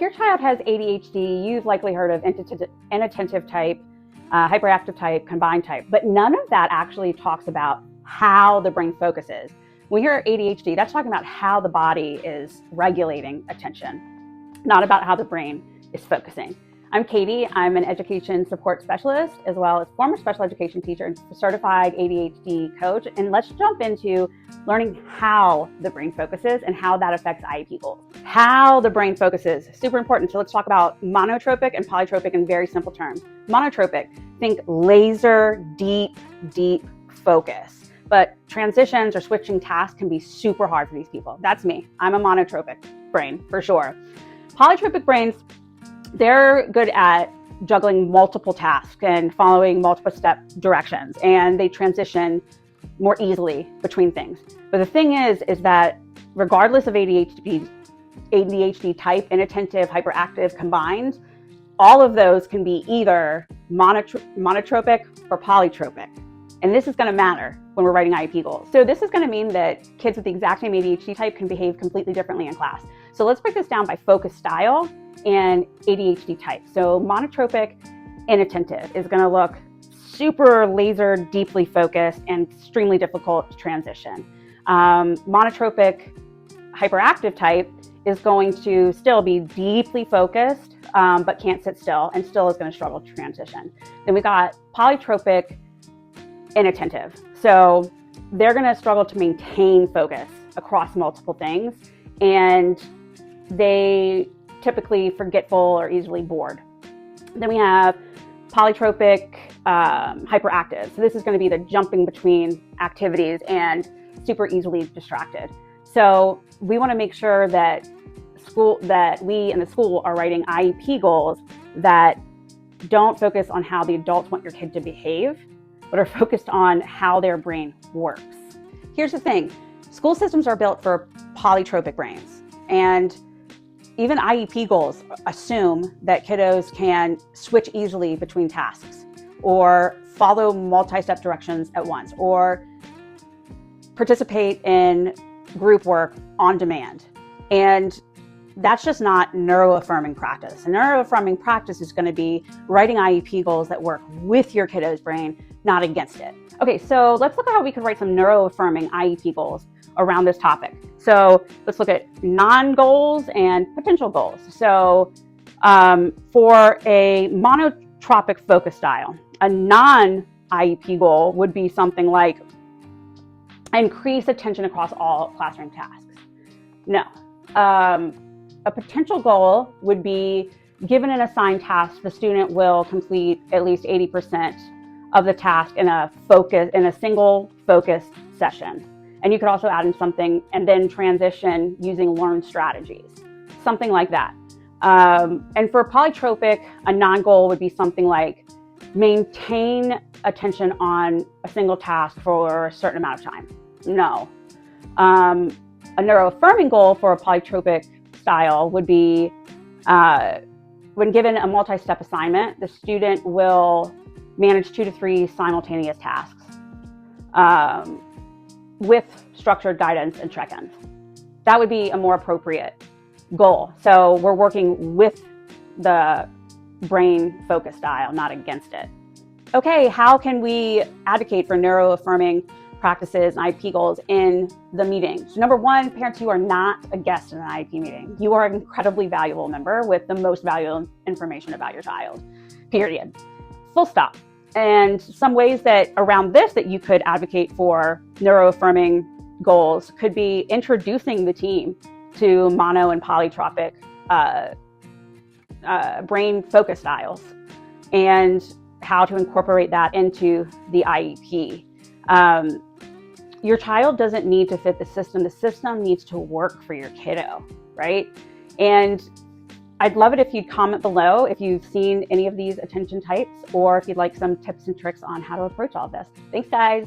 if your child has ADHD, you've likely heard of inattentive type, hyperactive type, combined type, but none of that actually talks about how the brain focuses. When you hear ADHD, that's talking about how the body is regulating attention, not about how the brain is focusing. I'm Katie. I'm an education support specialist, as well as former special education teacher and certified ADHD coach. And let's jump into learning how the brain focuses and how that affects IEP goals. How the brain focuses, super important. So let's talk about monotropic and polytropic in very simple terms. Monotropic, think laser, deep focus. But transitions or switching tasks can be super hard for these people. That's me. I'm a monotropic brain for sure. Polytropic brains, they're good at juggling multiple tasks and following multiple step directions, and they transition more easily between things. But the thing is that regardless of ADHD type, inattentive, hyperactive combined, all of those can be either monotropic or polytropic. And this is going to matter when we're writing IEP goals. So this is going to mean that kids with the exact same ADHD type can behave completely differently in class. So let's break this down by focus style and ADHD type. So monotropic inattentive is going to look super laser, deeply focused, and extremely difficult to transition. Monotropic hyperactive type is going to still be deeply focused, but can't sit still, and still is going to struggle to transition. Then we got polytropic inattentive. So they're going to struggle to maintain focus across multiple things, and they typically forgetful or easily bored. Then we have polytropic hyperactive. So this is going to be the jumping between activities and super easily distracted. So we want to make sure that we in the school are writing IEP goals that don't focus on how the adults want your kid to behave, but are focused on how their brain works. Here's the thing, school systems are built for polytropic brains, and even IEP goals assume that kiddos can switch easily between tasks or follow multi-step directions at once or participate in group work on demand. And that's just not neuroaffirming practice. And neuroaffirming practice is going to be writing IEP goals that work with your kiddo's brain, not against it. Okay, so let's look at how we could write some neuroaffirming IEP goals around this topic. So let's look at non-goals and potential goals. So for a monotropic focus style, a non-IEP goal would be something like increase attention across all classroom tasks. No. A potential goal would be, given an assigned task, the student will complete at least 80% of the task in a single focused session. And you could also add in something and then transition using learned strategies, something like that. And for polytropic, a non-goal would be something like maintain attention on a single task for a certain amount of time. No. A neuroaffirming goal for a polytropic style would be when given a multi-step assignment, the student will manage 2 to 3 simultaneous tasks with structured guidance and check-ins. That would be a more appropriate goal. So we're working with the brain focus style, not against it. Okay, how can we advocate for neuroaffirming practices and IEP goals in the meeting? So number one, parents, you are not a guest in an IEP meeting. You are an incredibly valuable member with the most valuable information about your child, period. Full stop. And some ways that around this that you could advocate for neuroaffirming goals could be introducing the team to mono and polytropic brain focus styles and how to incorporate that into the IEP. Your child doesn't need to fit the system. The system needs to work for your kiddo, right? And I'd love it if you'd comment below if you've seen any of these attention types or if you'd like some tips and tricks on how to approach all of this. Thanks, guys.